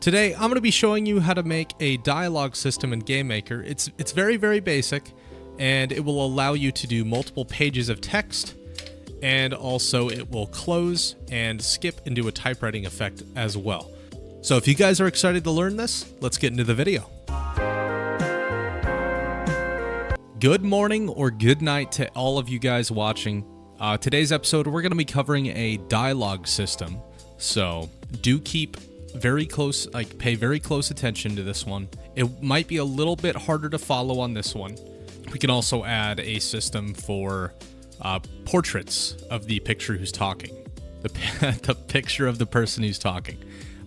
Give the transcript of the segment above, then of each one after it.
Today, I'm going to be showing you how to make a dialogue system in GameMaker. It's very, very basic, and it will allow you to do multiple pages of text, and also it will close and skip and do a typewriting effect as well. So if you guys are excited to learn this, let's get into the video. Good morning or good night to all of you guys watching. Today's episode, we're going to be covering a dialogue system, so do keep pay very close attention to this one. It might be a little bit harder to follow on this one. We can also add a system for portraits of the picture who's talking, the picture of the person who's talking.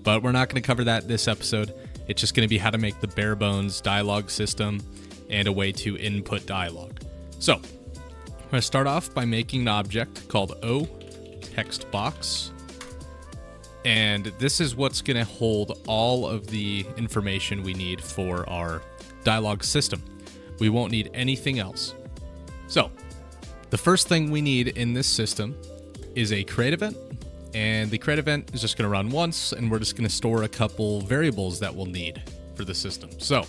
But we're not going to cover that this episode. It's just going to be how to make the bare bones dialogue system and a way to input dialogue. So I'm going to start off by making an object called O text box. And this is what's going to hold all of the information we need for our dialogue system. We won't need anything else. So the first thing we need in this system is a create event. And the create event is just going to run once, and we're just going to store a couple variables that we'll need for the system. So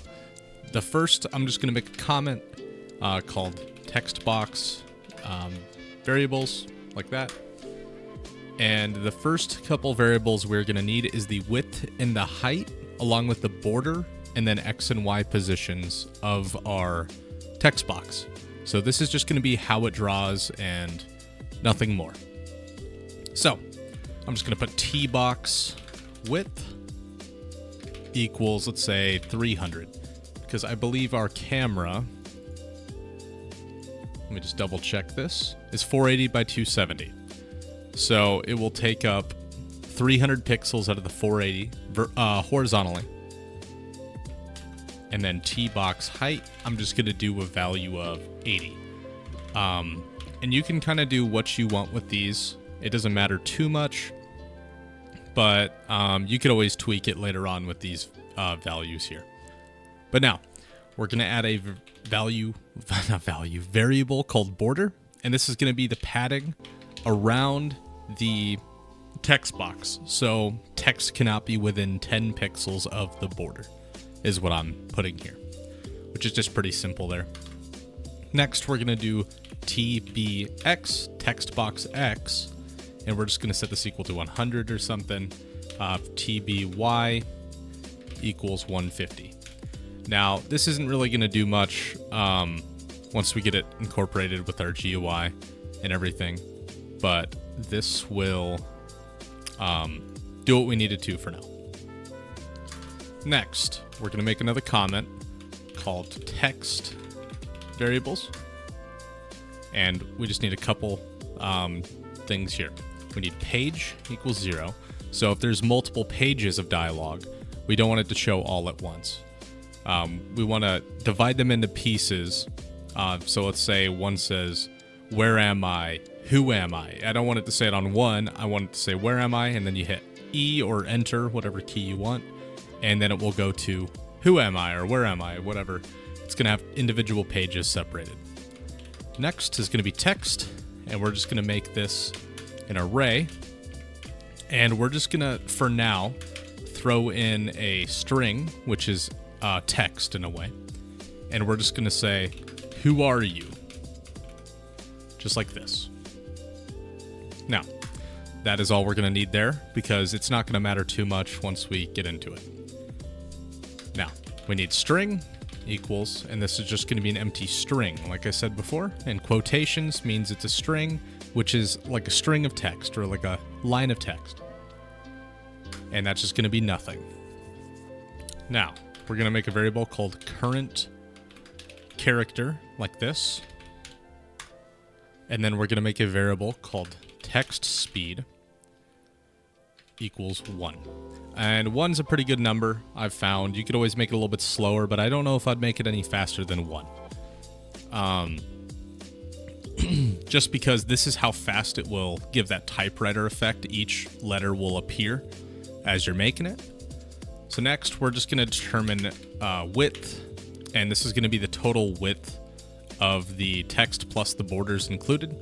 the first, I'm just going to make a comment called text box variables, like that. And the first couple variables we're going to need is the width and the height, along with the border, and then X and Y positions of our text box. So this is just going to be how it draws and nothing more. So I'm just going to put T box width equals, let's say 300, because I believe our camera, let me just double check this, is 480 by 270. So it will take up 300 pixels out of the 480 horizontally. And then T box height, I'm just going to do a value of 80. And you can kind of do what you want with these. It doesn't matter too much, but you could always tweak it later on with these values here. But now we're going to add a variable called border. And this is going to be the padding around the text box. So text cannot be within 10 pixels of the border is what I'm putting here, which is just pretty simple there. Next, we're going to do tbx, text box x, and we're just going to set this equal to 100 or something. tby equals 150. Now, this isn't really going to do much once we get it incorporated with our GUI and everything, but this will do what we needed to for now. Next, we're going to make another comment called text variables, and we just need a couple things here. We need page equals 0. So if there's multiple pages of dialogue, we don't want it to show all at once. We want to divide them into pieces. So let's say one says, where am I? Who am I? I don't want it to say it on one. I want it to say, where am I? And then you hit E or enter, whatever key you want. And then it will go to who am I or where am I, whatever. It's going to have individual pages separated. Next is going to be text. And we're just going to make this an array. And we're just going to, for now, throw in a string, which is text in a way. And we're just going to say, who are you? Just like this. Now, that is all we're going to need there, because it's not going to matter too much once we get into it. Now, we need string equals, and this is just going to be an empty string, like I said before. And quotations means it's a string, which is like a string of text, or like a line of text. And that's just going to be nothing. Now, we're going to make a variable called current character, like this. And then we're going to make a variable called text speed equals 1. And 1's a pretty good number, I've found. You could always make it a little bit slower, but I don't know if I'd make it any faster than 1. Just because this is how fast it will give that typewriter effect. Each letter will appear as you're making it. So next, we're just going to determine width, and this is going to be the total width of the text plus the borders included.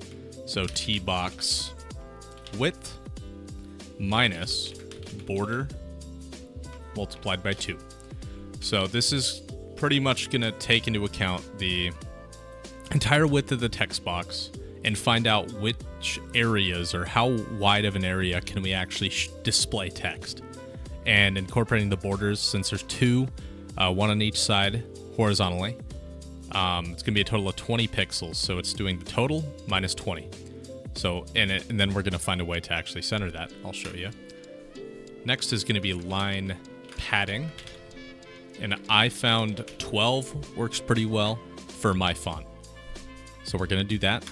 So tbox width minus border multiplied by 2. So this is pretty much going to take into account the entire width of the text box and find out which areas or how wide of an area can we actually display text. And incorporating the borders, since there's 2, one on each side horizontally, it's going to be a total of 20 pixels. So it's doing the total minus 20. So, and then we're going to find a way to actually center that. I'll show you. Next is going to be line padding. And I found 12 works pretty well for my font. So we're going to do that.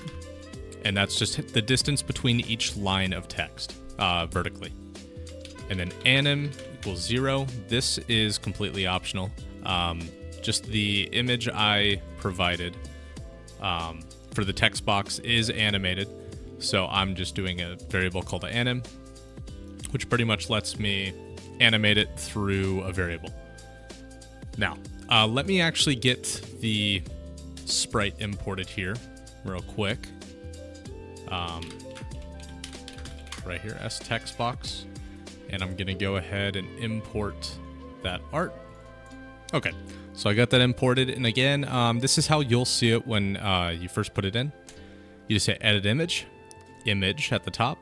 And that's just the distance between each line of text vertically. And then anim equals 0. This is completely optional. Just the image I provided for the text box is animated. So I'm just doing a variable called anim, which pretty much lets me animate it through a variable. Now, let me actually get the sprite imported here real quick. Right here, S text box. And I'm going to go ahead and import that art. Okay, so I got that imported. And again, this is how you'll see it when you first put it in. You just say edit image at the top,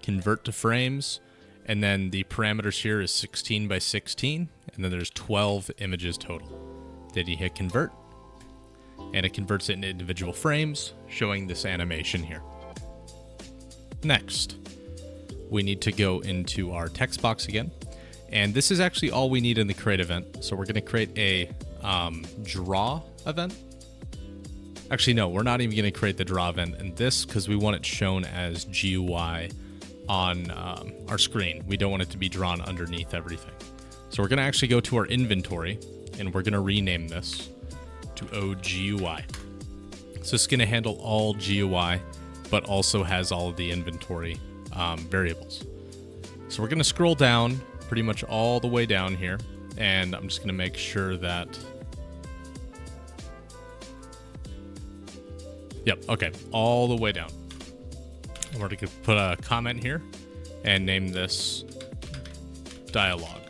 convert to frames, and then the parameters here is 16 by 16, and then there's 12 images total. Then you hit convert, and it converts it into individual frames, showing this animation here. Next, we need to go into our text box again, and this is actually all we need in the create event. So we're going to create a draw event. Actually, no, we're not even going to create the draw event in this because we want it shown as GUI on our screen. We don't want it to be drawn underneath everything. So we're going to actually go to our inventory, and we're going to rename this to OGUI. So it's going to handle all GUI, but also has all of the inventory variables. So we're going to scroll down pretty much all the way down here, and I'm just going to make sure that... Yep, okay, all the way down. We're going to put a comment here and name this dialogue.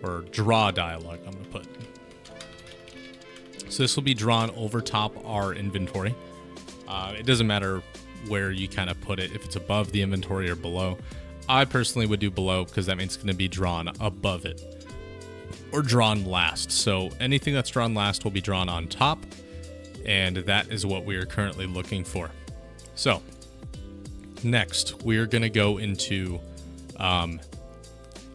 Or draw dialogue, I'm going to put. So this will be drawn over top our inventory. It doesn't matter where you kind of put it, if it's above the inventory or below. I personally would do below because that means it's going to be drawn above it. Or drawn last. So anything that's drawn last will be drawn on top. And that is what we are currently looking for. So, next, we're going to go into, I'm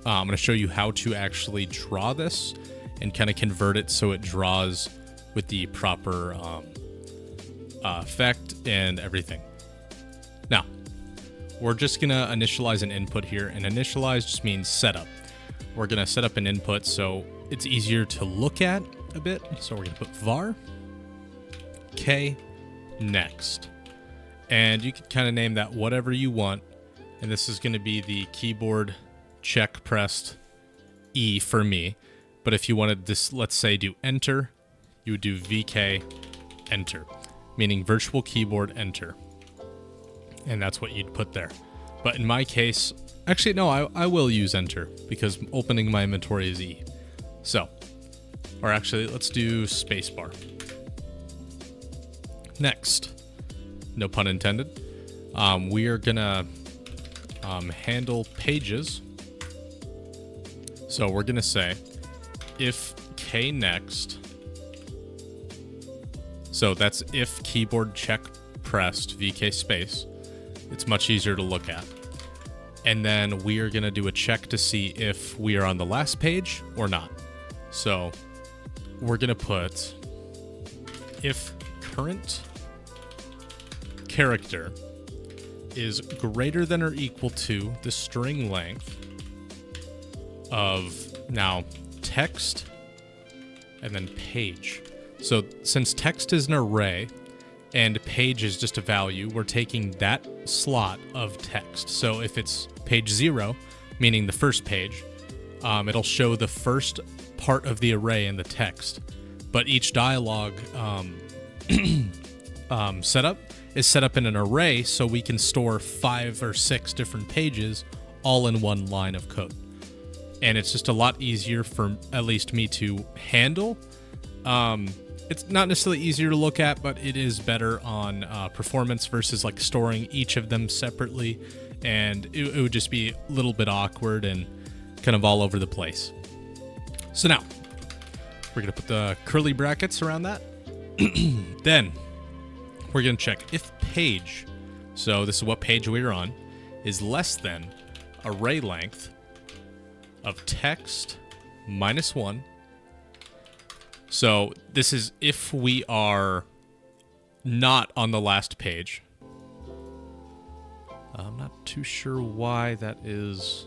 going to show you how to actually draw this and kind of convert it so it draws with the proper effect and everything. Now, we're just going to initialize an input here, and initialize just means setup. We're going to set up an input so it's easier to look at a bit. So we're going to put var k next, and you can kind of name that whatever you want, and this is going to be the keyboard check pressed E for me. But if you wanted this, let's say, do enter, you would do VK enter, meaning virtual keyboard enter, and that's what you'd put there. But in my case, actually no, I will use enter because opening my inventory is E. So, or actually, let's do spacebar. Next, no pun intended, we are gonna handle pages. So we're gonna say if k next. So that's if keyboard check pressed VK space. It's much easier to look at. And then we are gonna do a check to see if we are on the last page or not. So we're gonna put if current character is greater than or equal to the string length of now text and then page. So since text is an array and page is just a value, we're taking that slot of text. So if it's page 0, meaning the first page, it'll show the first part of the array in the text. But each dialogue setup is set up in an array, so we can store 5 or 6 different pages all in one line of code. and it's just a lot easier for at least me to handle. It's not necessarily easier to look at, but it is better on performance versus like storing each of them separately, and it would just be a little bit awkward and kind of all over the place. So now we're going to put the curly brackets around that. Then we're going to check if page, so this is what page we're on, is less than array length of text minus 1. So this is if we are not on the last page. I'm not too sure why that is.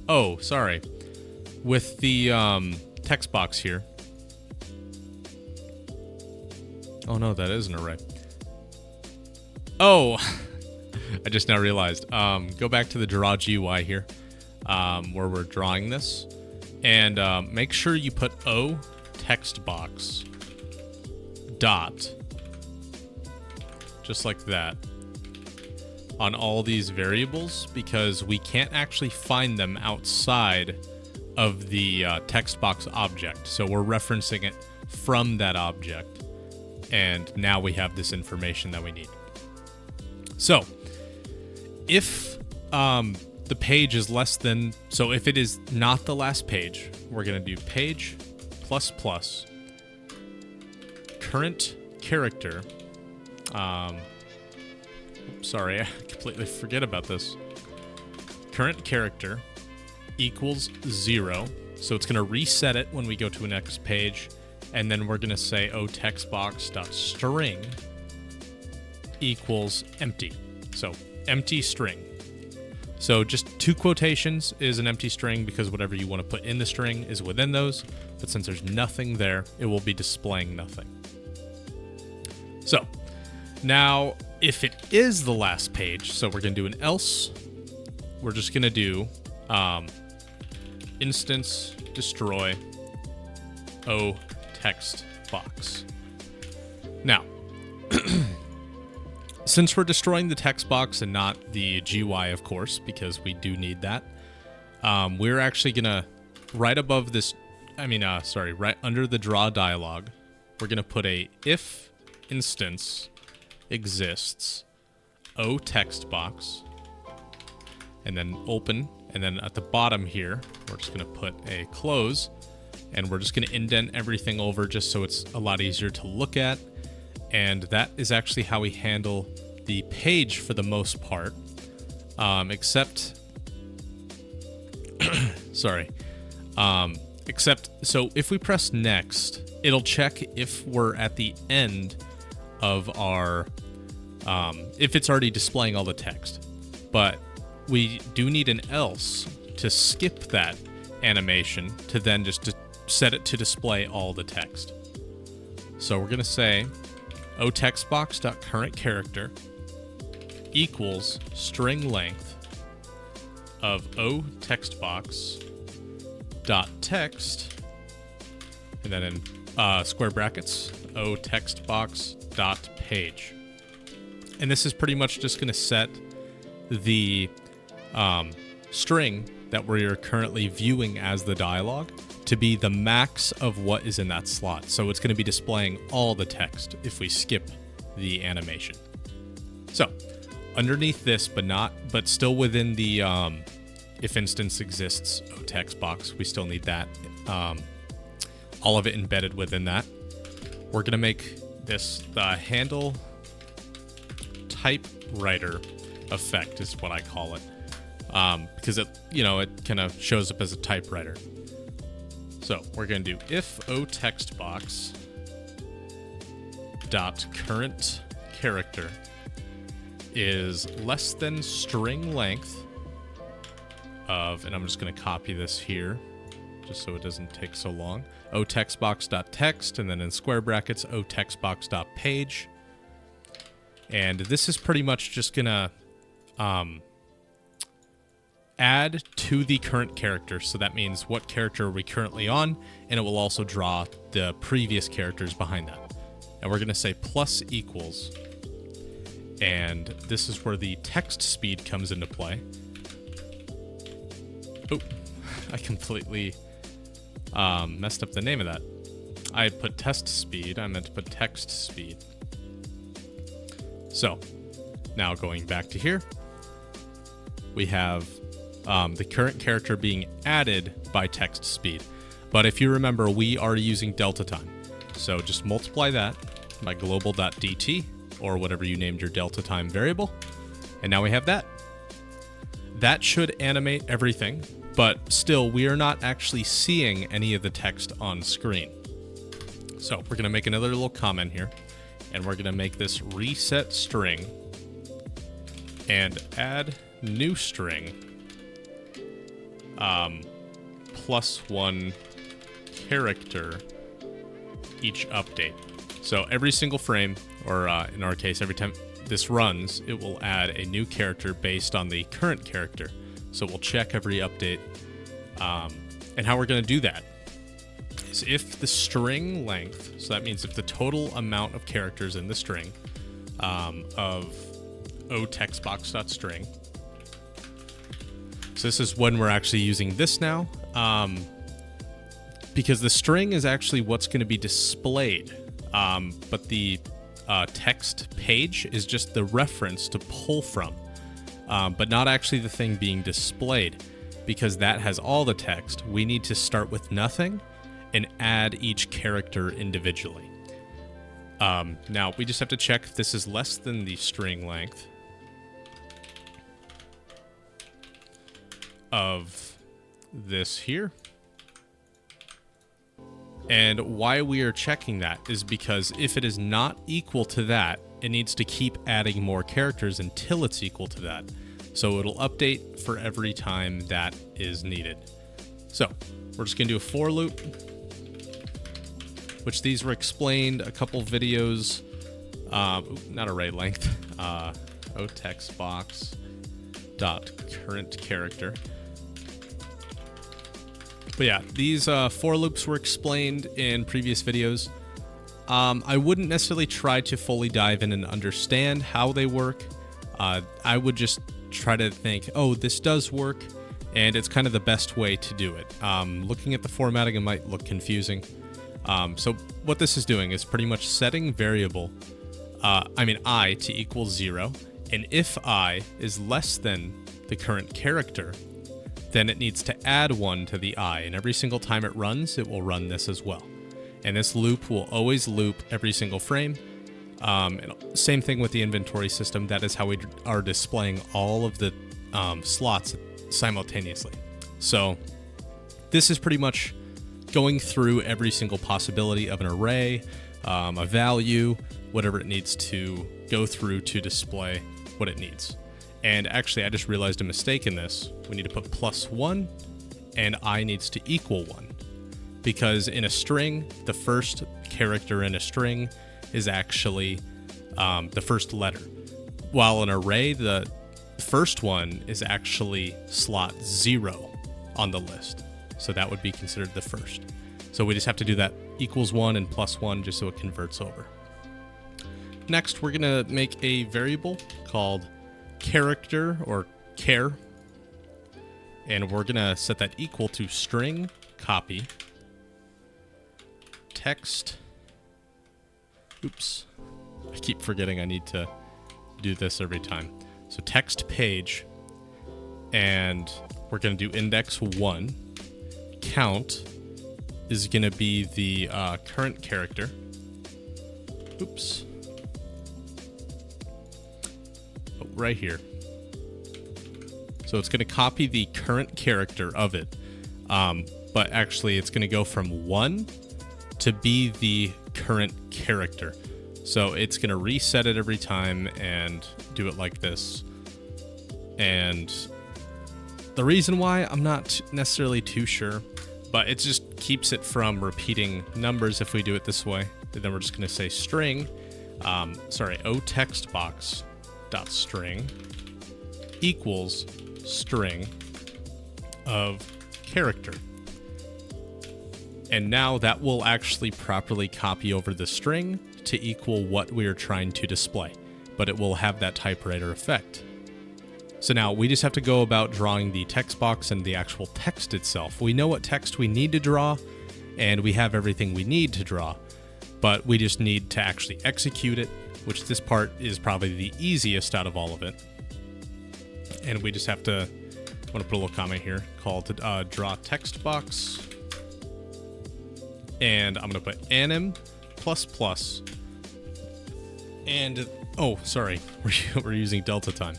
Oh, sorry. With the text box here. Oh no, that is an array. Oh, I just now realized. Go back to the draw GUI here, where we're drawing this, and make sure you put O text box dot, just like that, on all these variables, because we can't actually find them outside of the text box object. So we're referencing it from that object, and now we have this information that we need. So if the page is less than, so if it is not the last page, we're going to do page plus plus current character. Sorry, I completely forget about this. Current character equals 0. So it's going to reset it when we go to the next page. And then we're going to say otextbox.string equals empty. So empty string. So just 2 quotations is an empty string because whatever you want to put in the string is within those. But since there's nothing there, it will be displaying nothing. So now if it is the last page, so we're going to do an else. We're just going to do instance destroy O text box. Now, since we're destroying the text box and not the GUI, of course, because we do need that, we're actually going to, right above this, right under the draw dialog, we're going to put a if instance exists O text box, and then open, and then at the bottom here, we're just going to put a close, and we're just going to indent everything over just so it's a lot easier to look at. And that is actually how we handle the page for the most part, except so if we press next, it'll check if we're at the end of our, if it's already displaying all the text. But we do need an else to skip that animation to then just set it to display all the text. So we're going to say otextbox.currentCharacter equals string length of otextbox.text, and then in square brackets, otextbox.page. And this is pretty much just going to set the string that we're currently viewing as the dialogue to be the max of what is in that slot. So it's going to be displaying all the text if we skip the animation. So underneath this, but still within the if instance exists text box, we still need that. All of it embedded within that. We're going to make this the handle Typewriter effect is what I call it, because it kind of shows up as a typewriter. So we're going to do if otextbox dot current character is less than string length of, and I'm just going to copy this here just so it doesn't take so long, otextbox.text, and then in square brackets otextbox.page. And this is pretty much just going to add to the current character. So that means what character are we currently on, and it will also draw the previous characters behind that. And we're going to say plus equals, And this is where the text speed comes into play. Oh, I completely messed up the name of that. I put test speed, I meant to put text speed. So, now going back to here, we have the current character being added by text speed. But if you remember, we are using delta time. So just multiply that by global.dt, or whatever you named your delta time variable. And now we have that. That should animate everything, but still we are not actually seeing any of the text on screen. So we're gonna make another little comment here, and we're gonna make this reset string and add new string +1 character each update. So every single frame, or in our case, every time this runs, it will add a new character based on the current character. So we'll check every update. And how we're going to do that is if the string length, so that means if the total amount of characters in the string of otextbox.string. So this is when we're actually using this now, because the string is actually what's going to be displayed, but the text page is just the reference to pull from, but not actually the thing being displayed, because that has all the text. We need to start with nothing and add each character individually. Now, we just have to check if this is less than the string length of this here. And why we are checking that is because if it is not equal to that, it needs to keep adding more characters until it's equal to that. So it'll update for every time that is needed. So we're just going to do a for loop, which these were explained a couple videos, not array length, otextbox.current character. But yeah, these for loops were explained in previous videos. I wouldn't necessarily try to fully dive in and understand how they work. I would just try to think, oh, this does work, and it's kind of the best way to do it. Looking at the formatting, it might look confusing. So what this is doing is pretty much setting variable, I to equal 0, and if I is less than the current character, then it needs to add 1 to the I, and every single time it runs, it will run this as well. And this loop will always loop every single frame. And same thing with the inventory system. That is how we are displaying all of the slots simultaneously. So this is pretty much going through every single possibility of an array, a value, whatever it needs to go through to display what it needs. And actually, I just realized a mistake in this. We need to put +1, and I needs to equal 1. Because in a string, the first character in a string is actually the first letter. While an array, the first one is actually slot 0 on the list. So that would be considered the first. So we just have to do that =1 and +1 just so it converts over. Next, we're going to make a variable called character or char, and we're gonna set that equal to string copy text. Oops, I keep forgetting I need to do this every time. So text page, and we're gonna do index 1. Count is gonna be the current character. Oops. Right here. So it's going to copy the current character of it, but actually it's going to go from 1 to be the current character. So it's going to reset it every time and do it like this. And the reason why, I'm not necessarily too sure, but it just keeps it from repeating numbers if we do it this way. And then we're just going to say string, otextbox.string equals string of character. And now that will actually properly copy over the string to equal what we are trying to display. but it will have that typewriter effect. So now we just have to go about drawing the text box and the actual text itself. We know what text we need to draw, and we have everything we need to draw, but we just need to actually execute it, which this part is probably the easiest out of all of it. And we just have to, I'm going to put a little comment here called draw text box. And I'm going to put anim ++. And, oh, sorry, we're using delta time.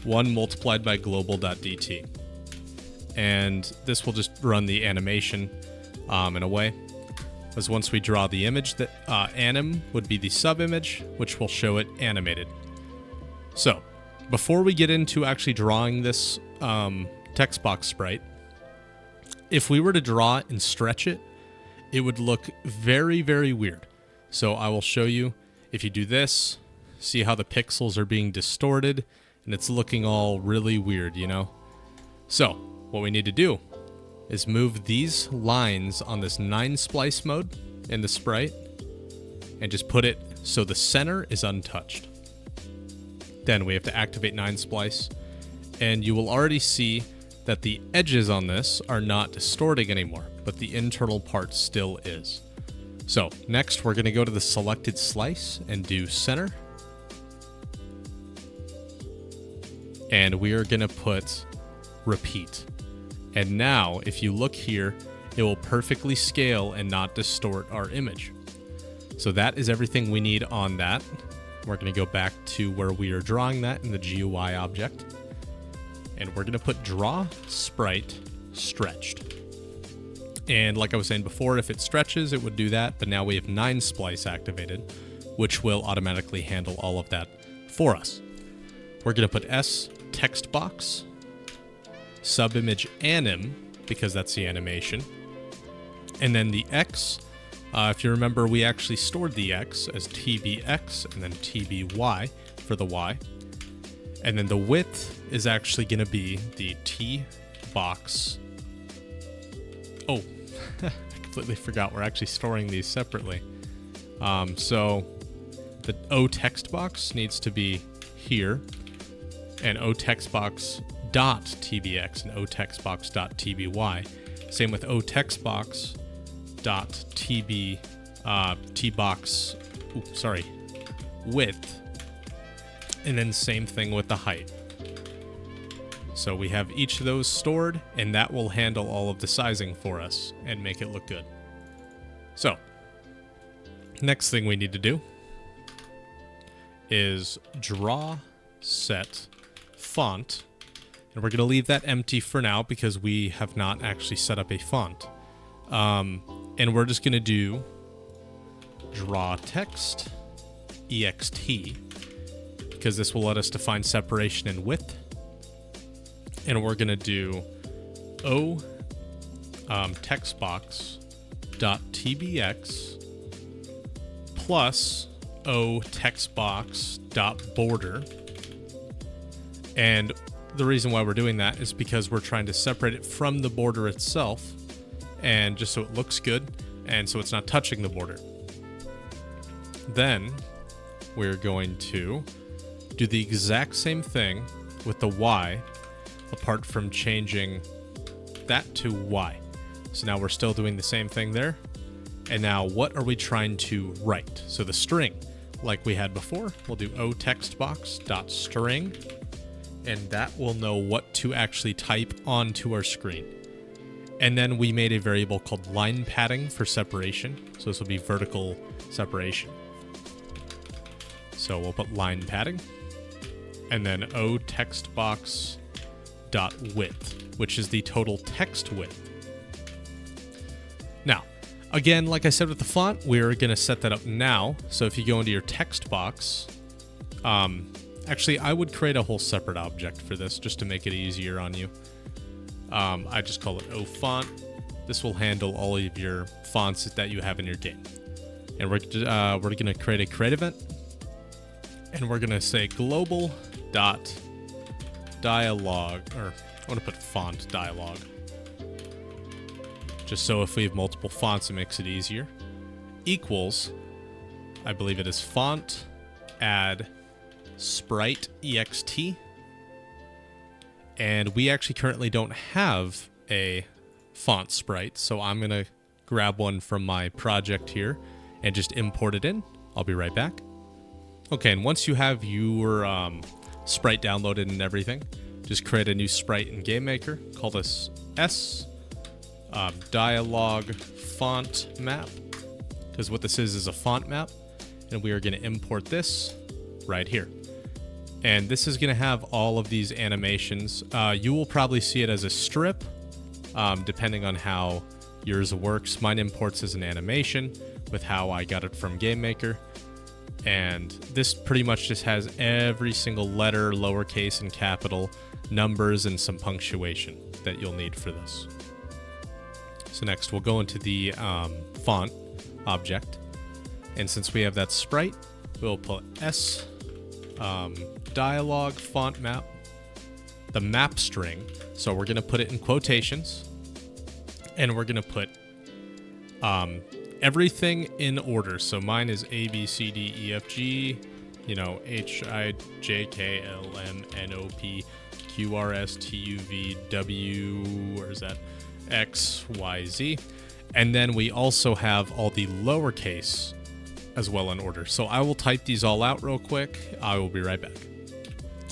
1 multiplied by global.dt. And this will just run the animation in a way. Because once we draw the image, that anim would be the sub-image, which will show it animated. So, before we get into actually drawing this text box sprite, if we were to draw it and stretch it, it would look very, very weird. So I will show you. If you do this, see how the pixels are being distorted, and it's looking all really weird, you know? So, what we need to do is move these lines on this 9 splice mode in the sprite, and just put it so the center is untouched. Then we have to activate 9 splice, and you will already see that the edges on this are not distorting anymore, but the internal part still is. So next we're going to go to the selected slice and do center. And we are going to put repeat. And now if you look here, it will perfectly scale and not distort our image. So that is everything we need on that. We're going to go back to where we are drawing that in the GUI object. And we're going to put draw sprite stretched. And like I was saying before, if it stretches, it would do that. But now we have 9 splice activated, which will automatically handle all of that for us. We're going to put S text box, subimage anim, because that's the animation. And then the X, if you remember, we actually stored the X as TBX and then TBY for the Y. And then the width is actually going to be the T box. Oh, I completely forgot. We're actually storing these separately. So the O text box needs to be here, and O text box dot TBX and O text box dot TBY. Same with O text box dot TB Tbox. Width. And then same thing with the height. So we have each of those stored, and that will handle all of the sizing for us and make it look good. So, next thing we need to do is draw set font. And we're going to leave that empty for now because we have not actually set up a font. And we're just going to do draw text ext, because this will let us define separation and width. And we're going to do O text box dot tbx plus O text box dot border. And the reason why we're doing that is because we're trying to separate it from the border itself, and just so it looks good and so it's not touching the border. Then we're going to do the exact same thing with the Y, apart from changing that to Y. So now we're still doing the same thing there. And now what are we trying to write? So the string, like we had before, we'll do O text box dot string, and that will know what to actually type onto our screen. And then we made a variable called line padding for separation. So this will be vertical separation. So we'll put line padding, and then O text box dot width, which is the total text width. Now, again, like I said with the font, we're going to set that up now. So if you go into your text box, actually, I would create a whole separate object for this just to make it easier on you. I just call it O font. This will handle all of your fonts that you have in your game. And we're going to create a create event, and we're going to say global dot dialog, or I want to put font dialog, just so if we have multiple fonts, it makes it easier. Equals, I believe it is font add sprite ext. And we actually currently don't have a font sprite, so I'm going to grab one from my project here and just import it in. I'll be right back. Okay, and once you have your sprite downloaded and everything, just create a new sprite in GameMaker. Call this S dialog font map, because what this is a font map, and we are going to import this right here. And this is going to have all of these animations. You will probably see it as a strip, depending on how yours works. Mine imports as an animation with how I got it from GameMaker. And this pretty much just has every single letter, lowercase and capital, numbers, and some punctuation that you'll need for this. So next we'll go into the font object. And since we have that sprite, we'll put S dialog font map, the map string. So we're going to put it in quotations, and we're going to put everything in order. So mine is A, B, C, D, E, F, G, H, I, J, K, L, M, N, O, P, Q, R, S, T, U, V, W, where is that? X, Y, Z. And then we also have all the lowercase as well in order. So I will type these all out real quick. I will be right back.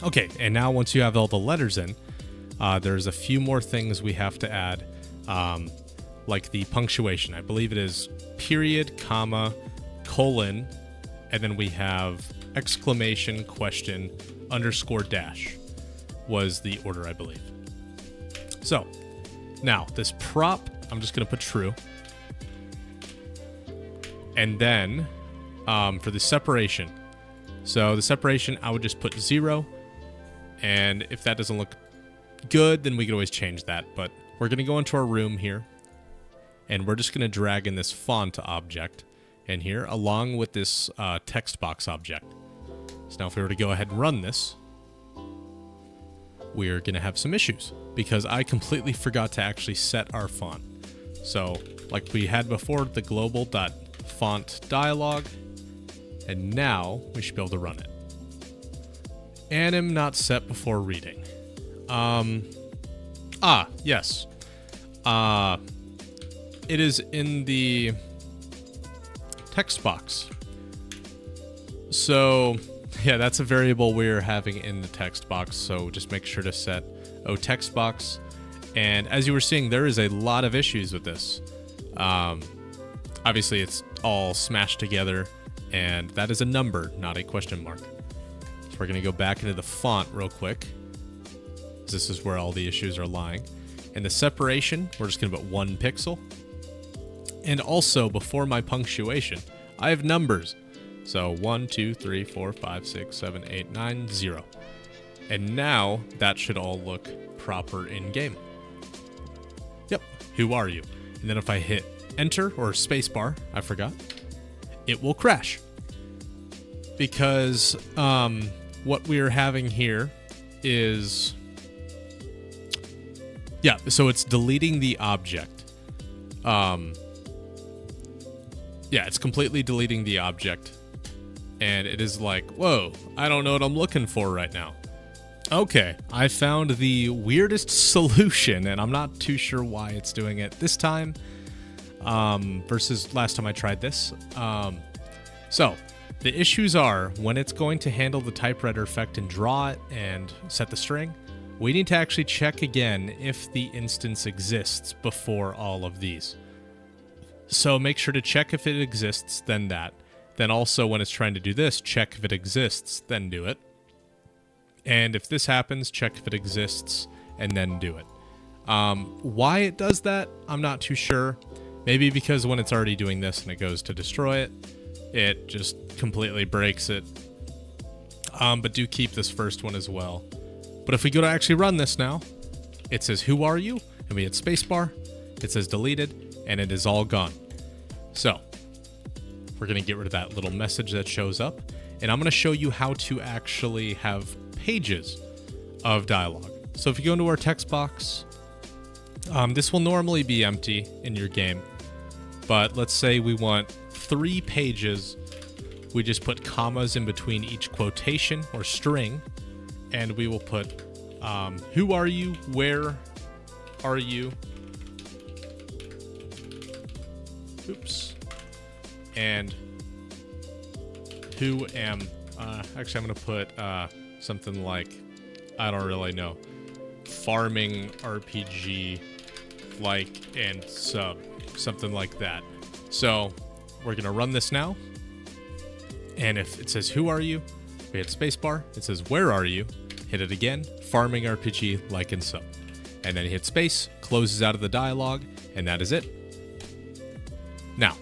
Okay, and now once you have all the letters in, there's a few more things we have to add, like the punctuation. I believe it is period, comma, colon, and then we have exclamation, question, underscore, dash was the order, I believe. So now this prop, I'm just going to put true. And then for the separation, so the separation, I would just put 0. And if that doesn't look good, then we could always change that. But we're going to go into our room here, and we're just going to drag in this font object in here along with this text box object. So now if we were to go ahead and run this, we're going to have some issues because I completely forgot to actually set our font. So like we had before, the global.font dialog, and now we should be able to run it. Anim not set before reading. Yes. It is in the text box. So, yeah, that's a variable we're having in the text box. So just make sure to set text box. And as you were seeing, there is a lot of issues with this. Obviously, it's all smashed together, and that is a number, not a question mark. So we're going to go back into the font real quick. This is where all the issues are lying. And the separation, we're just going to put 1 pixel. And also, before my punctuation, I have numbers. So 1, 2, 3, 4, 5, 6, 7, 8, 9, 0. And now that should all look proper in game. Yep, who are you? And then if I hit enter or spacebar, I forgot, it will crash. Because what we're having here is, yeah, so it's deleting the object. Yeah, it's completely deleting the object. And it is like, whoa, I don't know what I'm looking for right now. Okay, I found the weirdest solution, and I'm not too sure why it's doing it this time versus last time I tried this. So the issues are when it's going to handle the typewriter effect and draw it and set the string, we need to actually check again if the instance exists before all of these. So make sure to check if it exists, then that. Then also when it's trying to do this, check if it exists, then do it. And if this happens, check if it exists, and then do it. Why it does that, I'm not too sure. Maybe because when it's already doing this and it goes to destroy it, it just completely breaks it. But do keep this first one as well. But if we go to actually run this now, it says, who are you? And we hit spacebar, it says deleted, and it is all gone. So we're going to get rid of that little message that shows up. And I'm going to show you how to actually have pages of dialogue. So if you go into our text box, this will normally be empty in your game. But let's say we want 3 pages we just put commas in between each quotation or string, and we will put who are you, where are you, oops, and who am, actually I'm going to put something like, I don't really know, farming RPG like and sub, something like that. So we're going to run this now. And if it says who are you, we hit spacebar. It says where are you, hit it again, farming RPG like and sub. And then you hit space, closes out of the dialogue, and that is it. Now,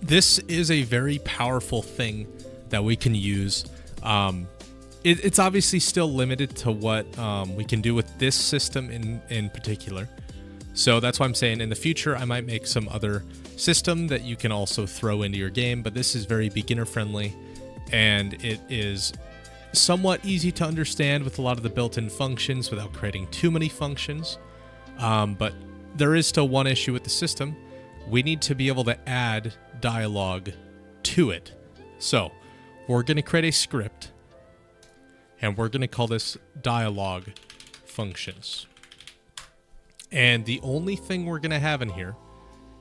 this is a very powerful thing that we can use. It's obviously still limited to what we can do with this system in particular. So that's why I'm saying in the future, I might make some other system that you can also throw into your game, but this is very beginner friendly, and it is somewhat easy to understand with a lot of the built-in functions without creating too many functions. But there is still one issue with the system. We need to be able to add dialogue to it. So we're going to create a script, and we're going to call this dialogue functions. And the only thing we're going to have in here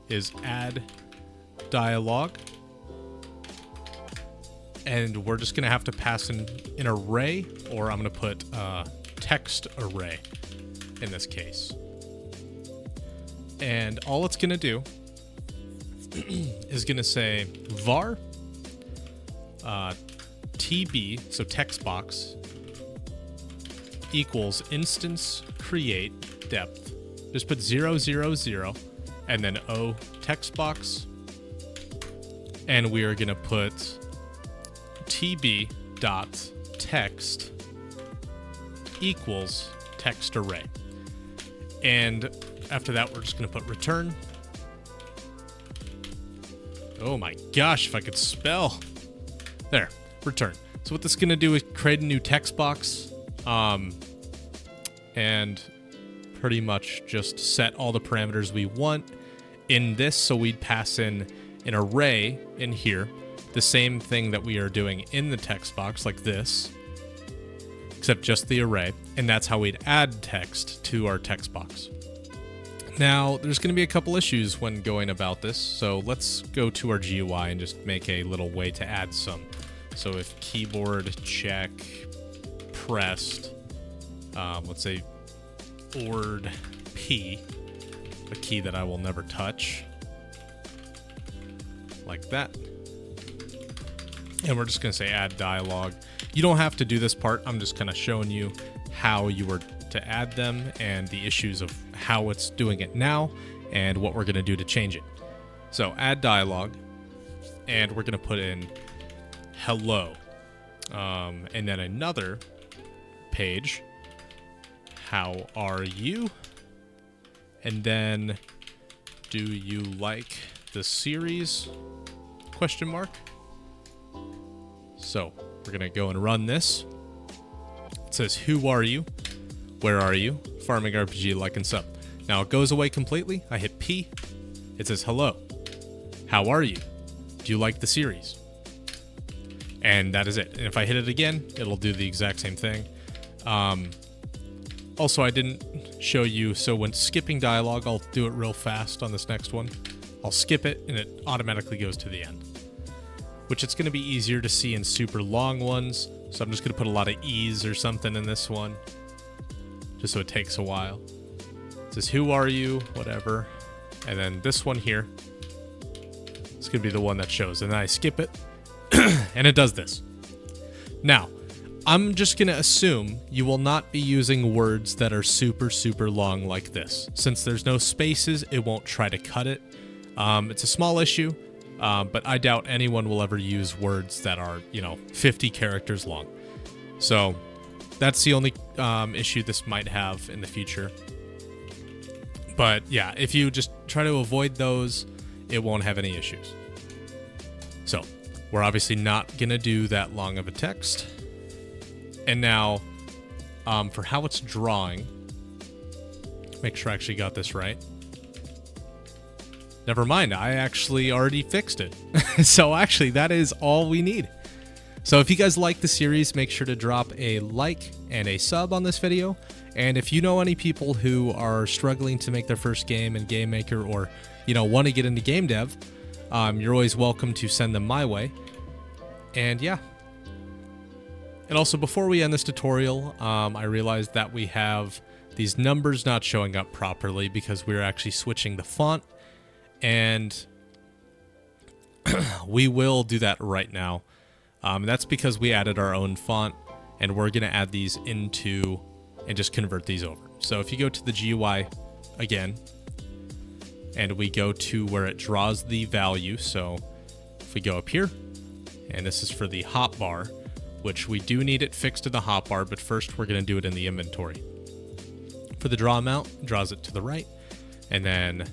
is add dialogue. And we're just going to have to pass in an array, or I'm going to put text array in this case. And all it's going to do is going to say var tb, so text box, equals instance create depth. Just put 0, 0, 0, and then O text box. And we are going to put tb dot text equals text array. And after that, we're just going to put return. Oh my gosh, if I could spell. There, return. So what this is going to do is create a new text box, and pretty much just set all the parameters we want in this. So we'd pass in an array in here, the same thing that we are doing in the text box, like this, except just the array, and that's how we'd add text to our text box. Now, there's going to be a couple issues when going about this, so let's go to our GUI and just make a little way to add some. So if keyboard check pressed, let's say ord P, a key that I will never touch, like that. And we're just going to say add dialogue. You don't have to do this part. I'm just kind of showing you how you were to add them and the issues of how it's doing it now and what we're going to do to change it. So add dialogue, and we're going to put in hello, and then another page, how are you, and then do you like the series, question mark. So we're going to go and run this. It says who are you, where are you, farming RPG like and sub. Now it goes away completely. I hit P. It says hello, how are you, do you like the series, and that is it. And if I hit it again, it'll do the exact same thing. Also, I didn't show you, so when skipping dialogue, I'll do it real fast on this next one. I'll skip it and it automatically goes to the end, which it's going to be easier to see in super long ones. So I'm just going to put a lot of E's or something in this one, just so it takes a while. It says who are you, whatever, and then this one here, it's going to be the one that shows, and then I skip it and it does this. Now I'm just going to assume you will not be using words that are super long like this. Since there's no spaces, it won't try to cut it. It's a small issue, but I doubt anyone will ever use words that are, 50 characters long. So that's the only issue this might have in the future. But yeah, if you just try to avoid those, it won't have any issues. So we're obviously not going to do that long of a text. And now, for how it's drawing, make sure I actually got this right. Never mind, I actually already fixed it. So actually, that is all we need. So if you guys like the series, make sure to drop a like and a sub on this video. And if you know any people who are struggling to make their first game in GameMaker, or want to get into game dev, you're always welcome to send them my way. And yeah. And also, before we end this tutorial, I realized that we have these numbers not showing up properly because we're actually switching the font. And we will do that right now. That's because we added our own font, and we're going to add these into and just convert these over. So if you go to the GUI again, and we go to where it draws the value. So if we go up here, and this is for the hotbar, which we do need it fixed to the hotbar, but first we're going to do it in the inventory. For the draw amount, it draws it to the right, and then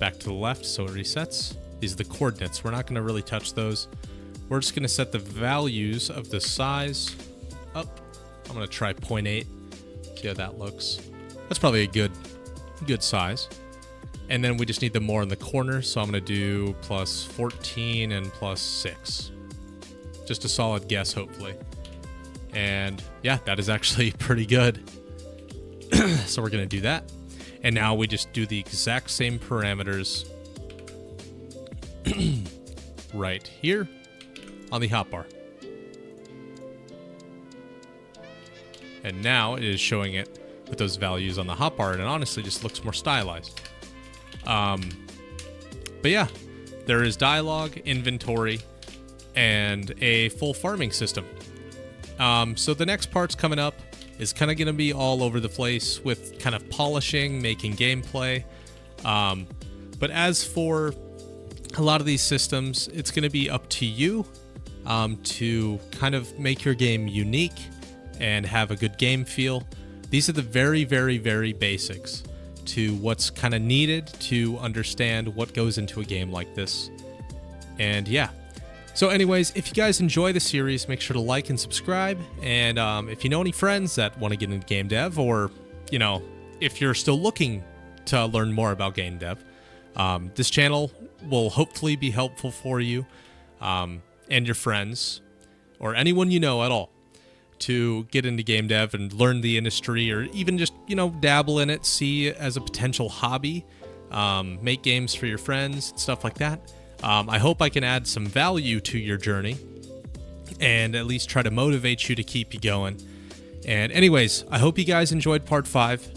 back to the left, so it resets. These are the coordinates. We're not going to really touch those. We're just going to set the values of the size up. I'm going to try 0.8. See how that looks. That's probably a good size. And then we just need the more in the corner, so I'm going to do plus 14 and plus 6. Just a solid guess, hopefully. And yeah, that is actually pretty good. So we're going to do that. And now we just do the exact same parameters right here on the hotbar. And now it is showing it with those values on the hotbar, and it honestly just looks more stylized. But yeah, there is dialogue, inventory, and a full farming system. So the next part's coming up is kind of going to be all over the place with kind of polishing, making gameplay. But as for a lot of these systems, it's going to be up to you to kind of make your game unique and have a good game feel. These are the very, very, very basics to what's kind of needed to understand what goes into a game like this. And yeah. So anyways, if you guys enjoy the series, make sure to like and subscribe. And if you know any friends that want to get into game dev, or, if you're still looking to learn more about game dev, this channel will hopefully be helpful for you and your friends, or anyone you know at all, to get into game dev and learn the industry, or even just, dabble in it, see it as a potential hobby, make games for your friends, stuff like that. I hope I can add some value to your journey and at least try to motivate you to keep you going. And anyways, I hope you guys enjoyed part 5.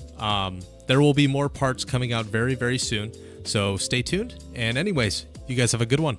There will be more parts coming out very, very soon, so stay tuned. And anyways, you guys have a good one.